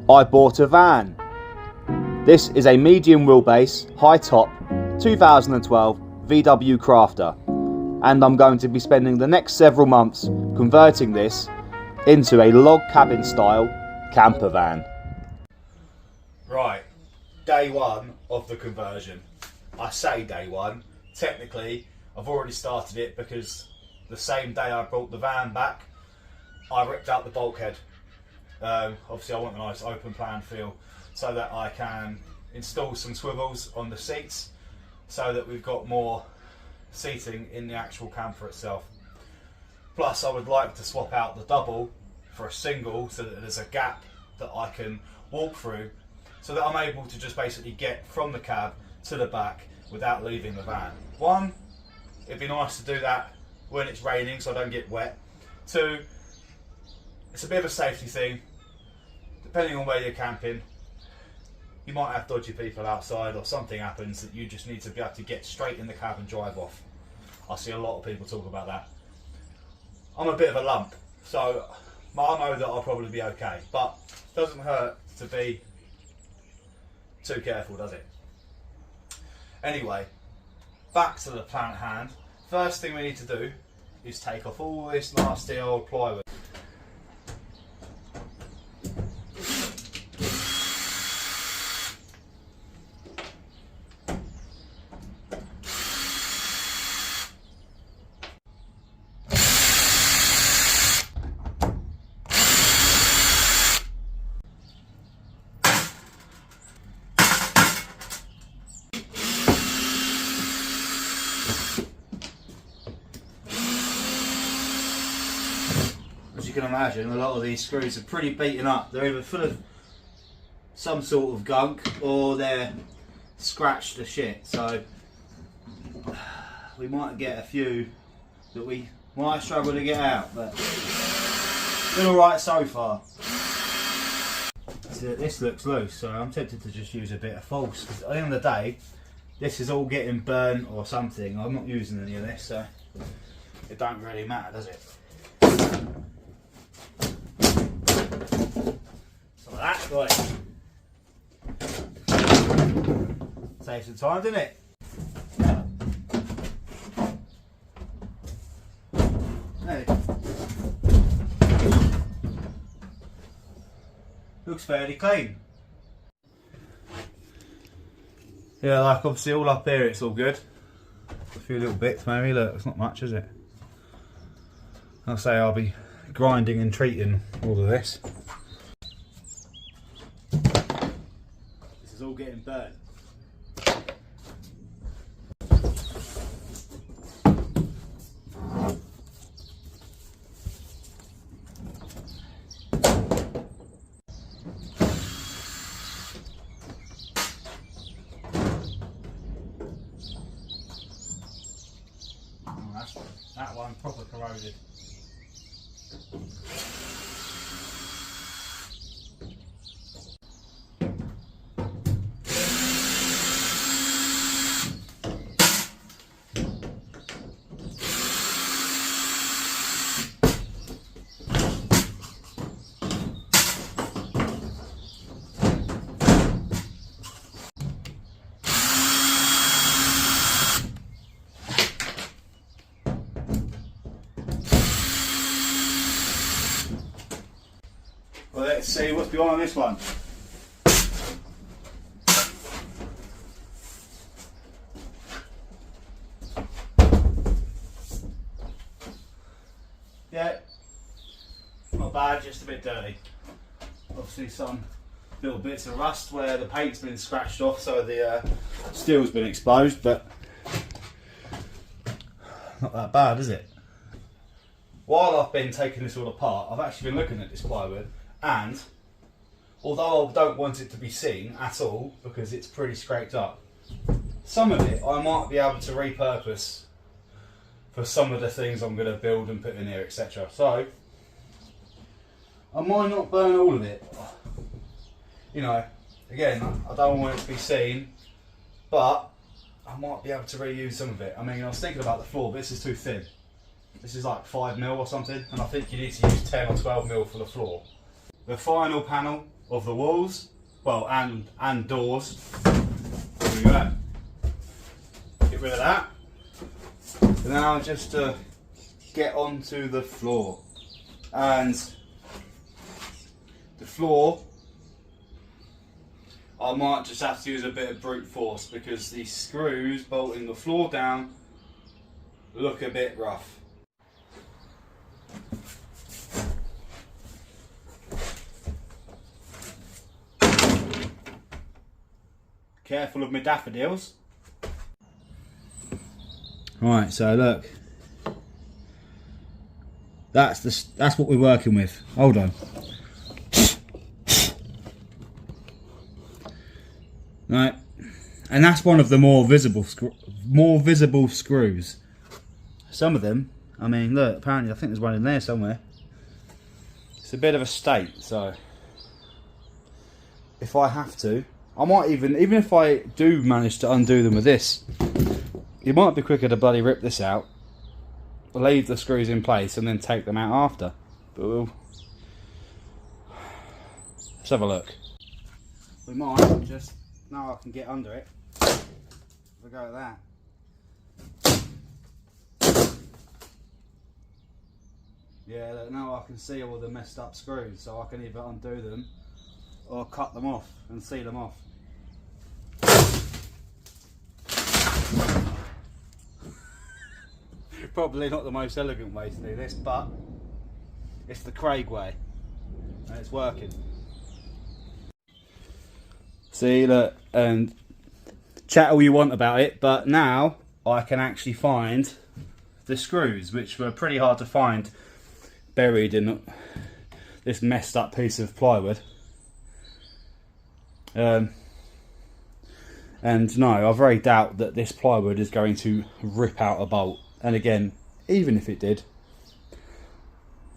I bought a van. This is a medium wheelbase, high top, 2012 VW Crafter, and I'm going to be spending the next several months converting this into a log cabin style camper van. Right, day one of the conversion. I say day one, technically I've already started it because the same day I brought the van back, I ripped out the bulkhead. Obviously I want a nice open plan feel so that I can install some swivels on the seats so that we've got more seating in the actual camper itself. Plus I would like to swap out the double for a single so that there's a gap that I can walk through so that I'm able to just basically get from the cab to the back without leaving the van. One, it'd be nice to do that when it's raining so I don't get wet. Two, it's a bit of a safety thing. Depending on where you're camping, you might have dodgy people outside or something happens that you just need to be able to get straight in the cab and drive off. I see a lot of people talk about that. I'm a bit of a lump, so I know that I'll probably be okay, but it doesn't hurt to be too careful, does it? Anyway, back to the plan at hand. First thing we need to do is take off all this nasty old plywood. As you can imagine, a lot of these screws are pretty beaten up. They're either full of some sort of gunk or they're scratched to shit. So we might get a few that we might struggle to get out, but been alright so far. So this looks loose, so I'm tempted to just use a bit of false, because at the end of the day this is all getting burnt or something. I'm not using any of this, so it don't really matter, does it? So that's good. Saves some time, doesn't it? Hey. Looks fairly clean. Yeah, like obviously all up here it's all good. A few little bits maybe, look, it's not much, is it? I'll say I'll be grinding and treating all of this. This is all getting burnt. That one proper corroded. Well, let's see what's behind this one. Yeah, not bad, just a bit dirty. Obviously some little bits of rust where the paint's been scratched off, so the steel's been exposed, but not that bad, is it? While I've been taking this all apart, I've actually been looking at this plywood, and although I don't want it to be seen at all because it's pretty scraped up, some of it I might be able to repurpose for some of the things I'm going to build and put in here, etc. So I might not burn all of it. You know, again, I don't want it to be seen, but I might be able to reuse some of it. I mean, I was thinking about the floor, but this is too thin. This is like 5mm or something, and I think you need to use 10 or 12mm for the floor. the final panel of the walls, well, and doors. There we go. Get rid of that. And now just to get onto the floor. And the floor, I might just have to use a bit of brute force because these screws bolting the floor down look a bit rough. Careful of my daffodils. Right, so look, that's what we're working with. Hold on. Right, and that's one of the more visible screws. Some of them, I mean, look. Apparently, I think there's one in there somewhere. It's a bit of a state, so if I have to, I might even if I do manage to undo them with this, it might be quicker to bloody rip this out, leave the screws in place, and then take them out after. But let's have a look. We might just, now I can get under it, we'll go like that. Yeah, look, now I can see all the messed up screws, so I can either undo them or cut them off and seal them off. Probably not the most elegant way to do this, but it's the Craig way and it's working. See, look, and chat all you want about it, but now I can actually find the screws, which were pretty hard to find buried in this messed up piece of plywood. And no, I very doubt that this plywood is going to rip out a bolt. And again, even if it did,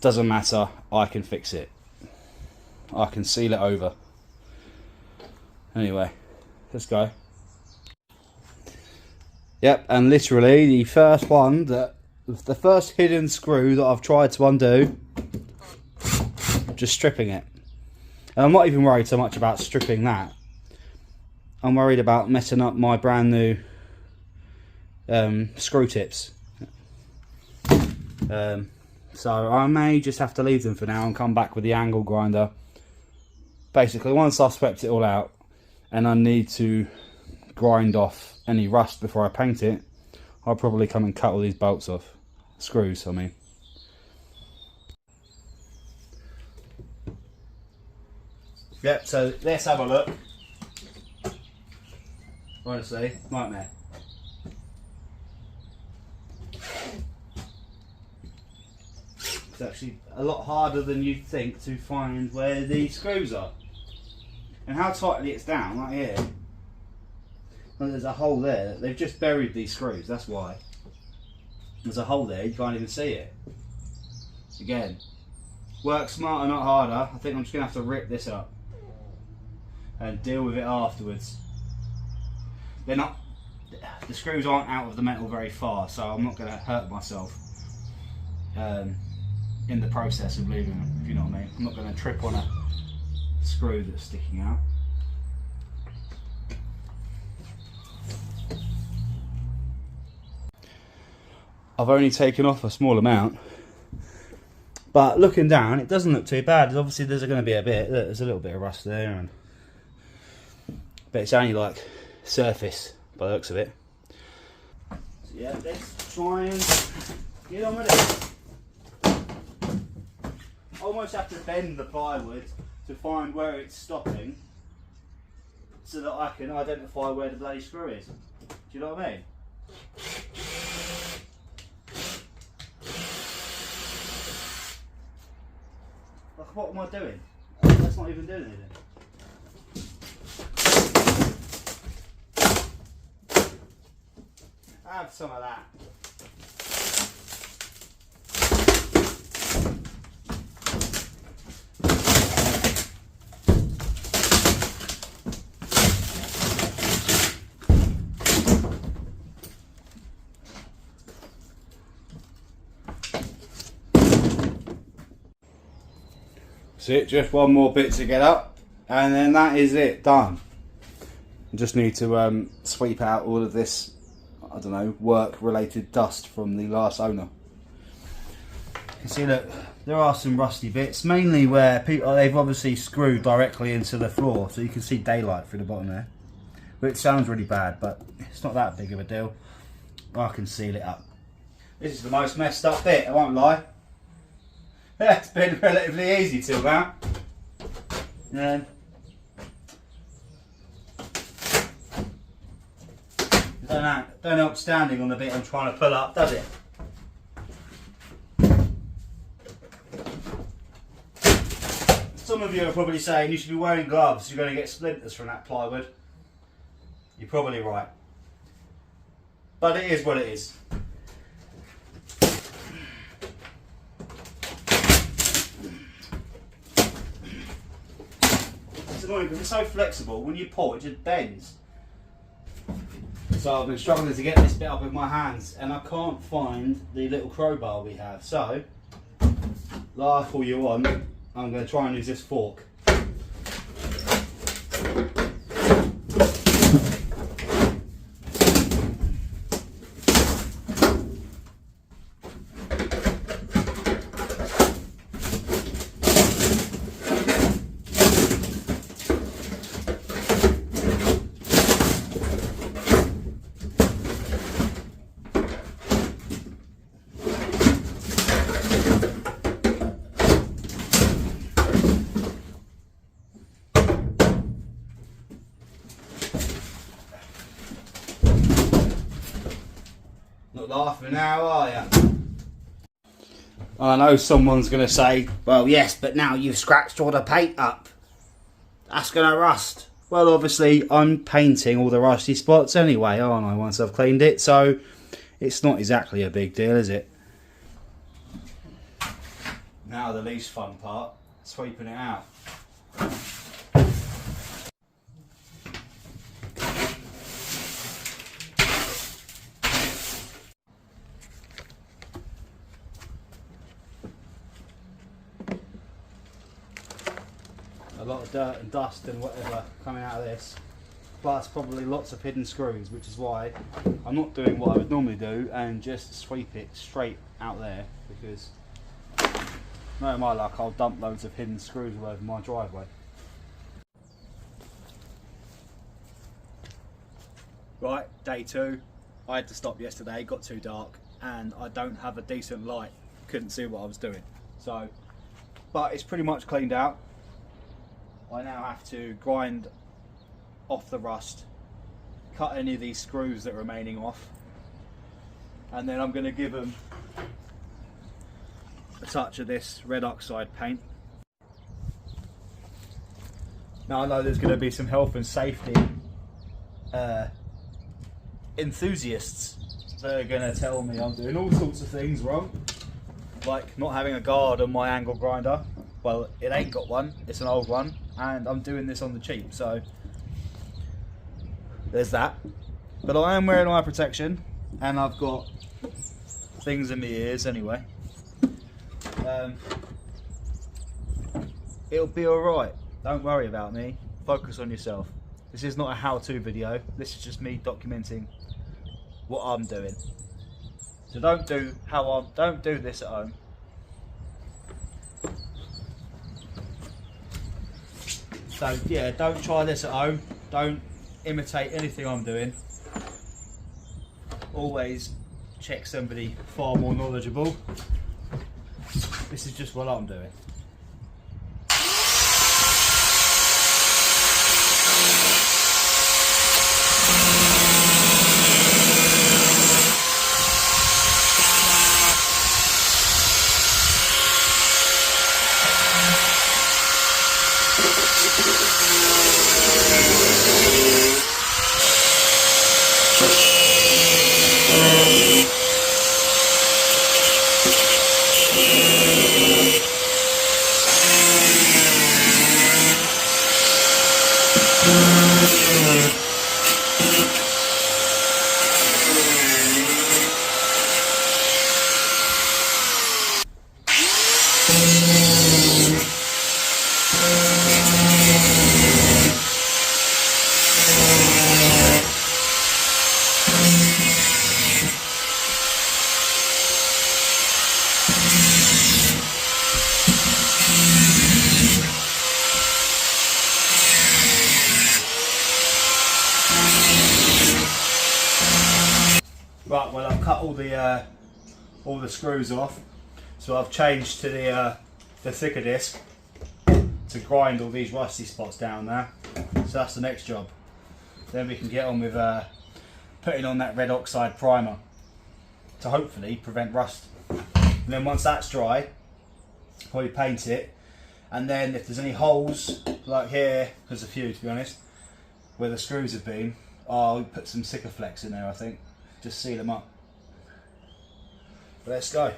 doesn't matter, I can fix it. I can seal it over. Anyway, let's go. Yep, and literally the first hidden screw that I've tried to undo, just stripping it. And I'm not even worried so much about stripping that. I'm worried about messing up my brand new screw tips. So I may just have to leave them for now and come back with the angle grinder. Basically, once I've swept it all out and I need to grind off any rust before I paint it, I'll probably come and cut all these bolts off. Screws, I mean. Yep, so let's have a look. Honestly, nightmare. It's actually a lot harder than you'd think to find where the screws are. And how tightly it's down, right here. And there's a hole there. They've just buried these screws, that's why. There's a hole there, you can't even see it. Again, work smarter, not harder. I think I'm just going to have to rip this up and deal with it afterwards. They're not, the screws aren't out of the metal very far, so I'm not going to hurt myself in the process of leaving them, if you know what I mean. I'm not going to trip on a screw that's sticking out. I've only taken off a small amount, but looking down it doesn't look too bad. Obviously there's going to be a bit, there's a little bit of rust there, but it's only like surface by the looks of it. So yeah, let's try and get on with it. I almost have to bend the plywood to find where it's stopping so that I can identify where the bloody screw is. Do you know what I mean? Like, what am I doing? That's not even doing anything. Have some of that. That's it, just one more bit to get up, and then that is it, done. I just need to sweep out all of this, I don't know, work-related dust from the last owner. You can see, look, there are some rusty bits, mainly where they've obviously screwed directly into the floor, so you can see daylight through the bottom there. Which sounds really bad, but it's not that big of a deal. I can seal it up. This is the most messed up bit, I won't lie. It's been relatively easy till now. And don't help standing on the bit I'm trying to pull up, does it? Some of you are probably saying you should be wearing gloves, you're going to get splinters from that plywood. You're probably right. But it is what it is. It's annoying because it's so flexible, when you pull it just bends. So I've been struggling to get this bit up with my hands and I can't find the little crowbar we have. So, laugh all you want, I'm going to try and use this fork. Not laughing now, are you? I know someone's going to say, well, yes, but now you've scratched all the paint up. That's going to rust. Well, obviously, I'm painting all the rusty spots anyway, aren't I, once I've cleaned it? So, it's not exactly a big deal, is it? Now the least fun part, sweeping it out. A lot of dirt and dust and whatever coming out of this, plus probably lots of hidden screws, which is why I'm not doing what I would normally do and just sweep it straight out there, because no my luck I'll dump loads of hidden screws all over my driveway. Right, day 2. I had to stop yesterday, it got too dark and I don't have a decent light, couldn't see what I was doing. So, but it's pretty much cleaned out. I now have to grind off the rust, cut any of these screws that are remaining off, and then I'm going to give them a touch of this red oxide paint. Now I know there's going to be some health and safety enthusiasts that are going to tell me I'm doing all sorts of things wrong, like not having a guard on my angle grinder. Well, it ain't got one, it's an old one, and I'm doing this on the cheap, so there's that. But I am wearing eye protection, and I've got things in my ears anyway. It'll be alright, don't worry about me, focus on yourself. This is not a how-to video, this is just me documenting what I'm doing. So don't do this at home. So yeah, don't try this at home, don't imitate anything I'm doing. Always check somebody far more knowledgeable. This is just what I'm doing. all the screws off, so I've changed to the thicker disc to grind all these rusty spots down there. So that's the next job. Then we can get on with putting on that red oxide primer to hopefully prevent rust. And then once that's dry, probably paint it, and then if there's any holes like here, there's a few to be honest, where the screws have been, I'll put some Sikaflex in there, I think, just seal them up. Let's go.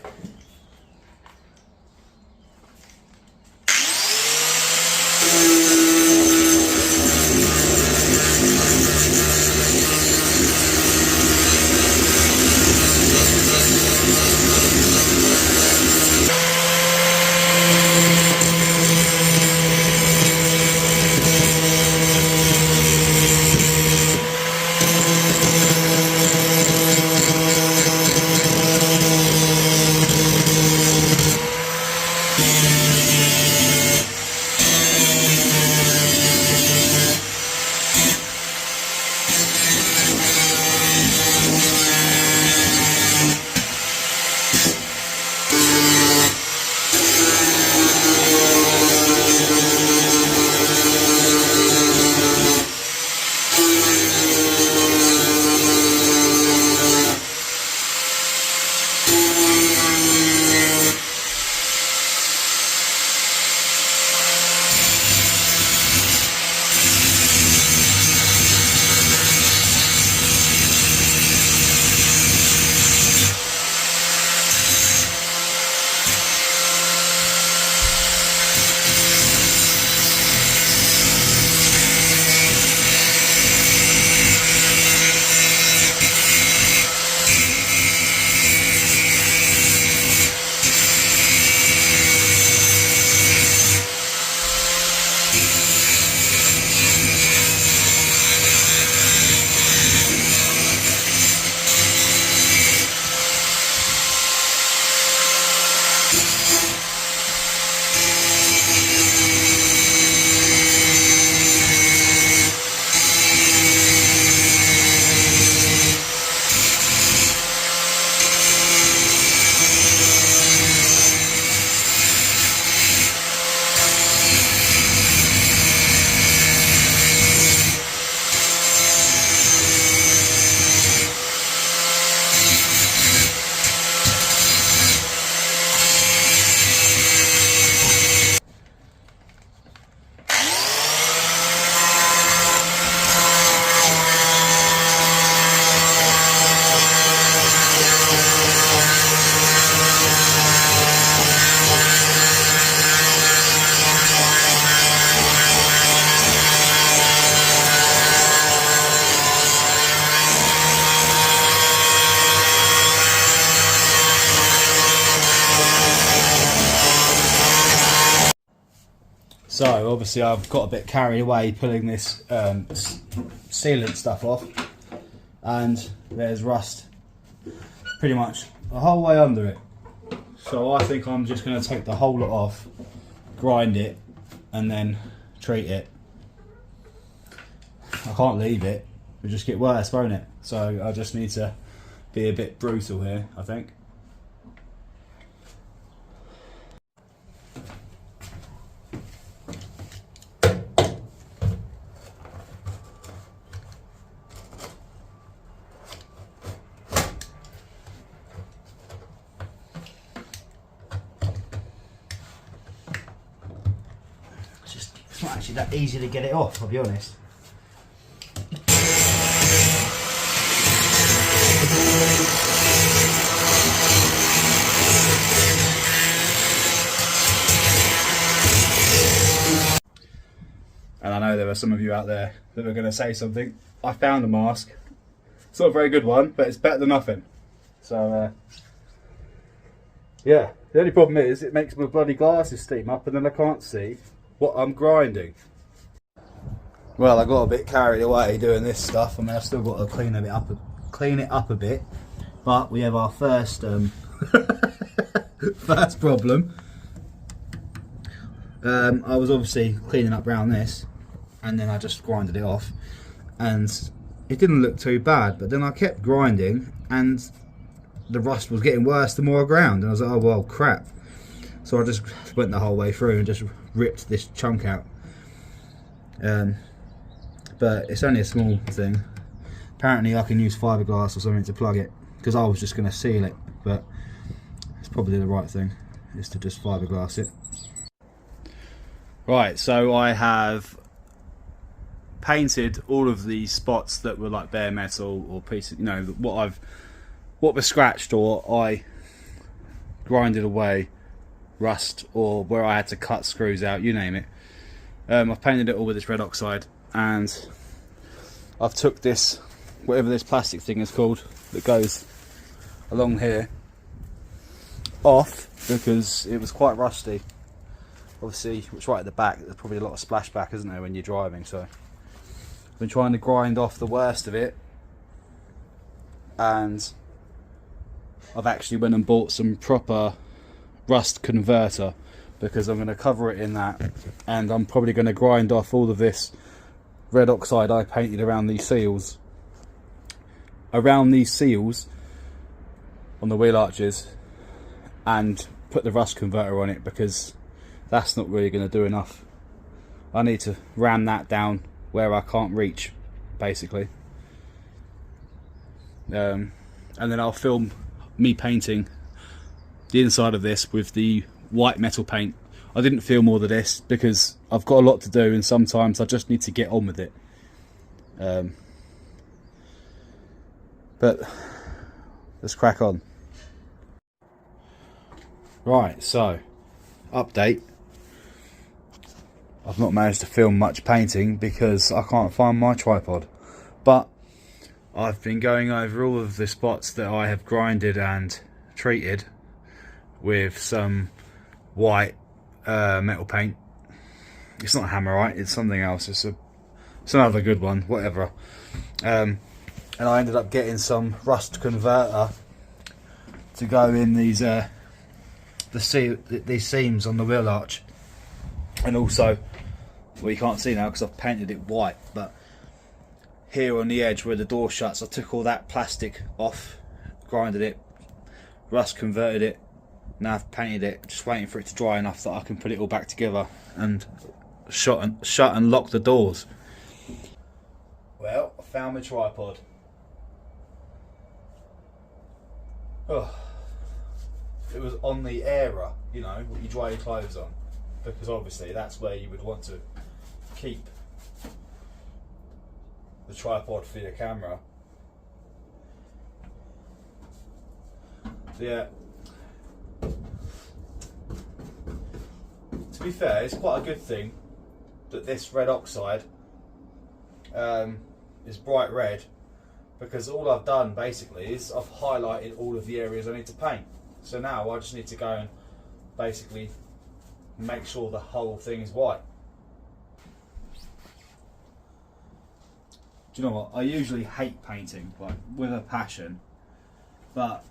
So obviously I've got a bit carried away pulling this sealant stuff off, and there's rust pretty much the whole way under it. So I think I'm just going to take the whole lot off, grind it, and then treat it. I can't leave it, it'll just get worse, won't it? So I just need to be a bit brutal here, I think. It's not actually that easy to get it off, I'll be honest. And I know there are some of you out there that are going to say something. I found a mask. It's not a very good one, but it's better than nothing. So, yeah. The only problem is it makes my bloody glasses steam up and then I can't see what I'm grinding. Well, I got a bit carried away doing this stuff. I mean, I've still got to clean it up a bit. But we have our first first problem. I was obviously cleaning up around this, and then I just grinded it off, and it didn't look too bad. But then I kept grinding, and the rust was getting worse the more I ground, and I was like, oh well, crap. So I just went the whole way through and just ripped this chunk out. But it's only a small thing. Apparently I can use fiberglass or something to plug it, because I was just going to seal it, but it's probably the right thing, is to just fiberglass it. Right, so I have painted all of the spots that were like bare metal or pieces, you know, what was scratched or I grinded away, rust, or where I had to cut screws out, you name it. I've painted it all with this red oxide, and I've took this, whatever this plastic thing is called that goes along here, off because it was quite rusty. Obviously it's right at the back, there's probably a lot of splashback, isn't there, when you're driving, so I've been trying to grind off the worst of it, and I've actually went and bought some proper rust converter, because I'm going to cover it in that, and I'm probably going to grind off all of this red oxide I painted around these seals on the wheel arches, and put the rust converter on it, because that's not really going to do enough. I need to ram that down where I can't reach, basically, and then I'll film me painting the inside of this with the white metal paint. I didn't film all of this because I've got a lot to do, and sometimes I just need to get on with it. But let's crack on. Right, so update. I've not managed to film much painting because I can't find my tripod, but I've been going over all of the spots that I have grinded and treated with some white metal paint. It's not Hammerite, it's something else. It's another good one, whatever. And I ended up getting some rust converter to go in these these seams on the wheel arch, and also, well, you can't see now because I've painted it white, but here on the edge where the door shuts, I took all that plastic off, grinded it, rust converted it. Now I've painted it, just waiting for it to dry enough that I can put it all back together and shut and lock the doors. Well, I found my tripod. Oh, it was on the Aera, you know, what you dry your clothes on, because obviously that's where you would want to keep the tripod for your camera. So yeah, to be fair, it's quite a good thing that this red oxide is bright red, because all I've done basically is I've highlighted all of the areas I need to paint. So now I just need to go and basically make sure the whole thing is white. Do you know what? I usually hate painting, like with a passion, but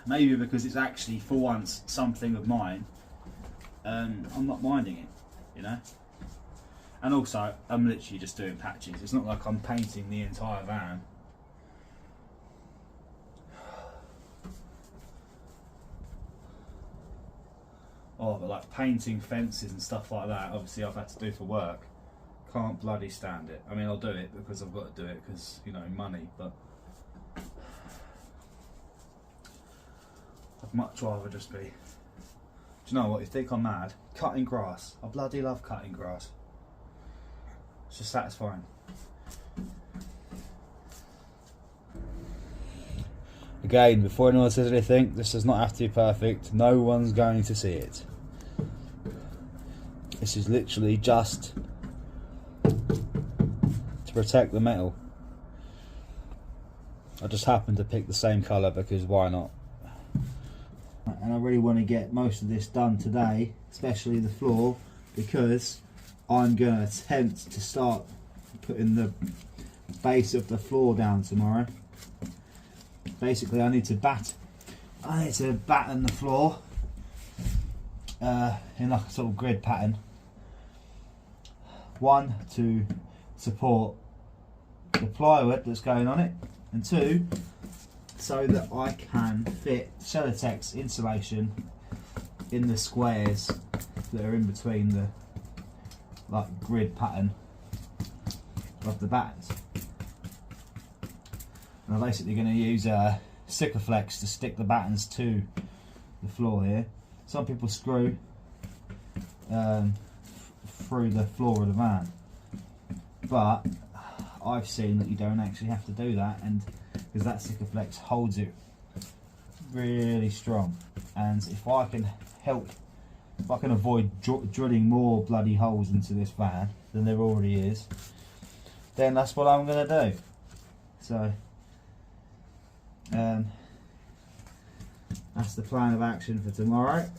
maybe because it's actually for once something of mine, I'm not minding it, you know. And also, I'm literally just doing patches. It's not like I'm painting the entire van. Oh, but like painting fences and stuff like that, obviously I've had to do for work. Can't bloody stand it. I mean, I'll do it because I've got to do it because, you know, money, but I'd much rather just be... Do you know what, if you think I'm mad, cutting grass. I bloody love cutting grass. It's just satisfying. Again, before anyone says anything, this does not have to be perfect. No one's going to see it. This is literally just to protect the metal. I just happened to pick the same colour because why not? And I really want to get most of this done today, especially the floor, because I'm going to attempt to start putting the base of the floor down tomorrow. Basically, I need to batten the floor in like a sort of grid pattern. One, to support the plywood that's going on it, and two, so that I can fit Celotex insulation in the squares that are in between the grid pattern of the battens. And I'm basically going to use Sikaflex to stick the battens to the floor here. Some people screw through the floor of the van, but I've seen that you don't actually have to do that, and because that Sikaflex holds it really strong, and if I can avoid drilling more bloody holes into this van than there already is, then that's what I'm going to do. So that's the plan of action for tomorrow.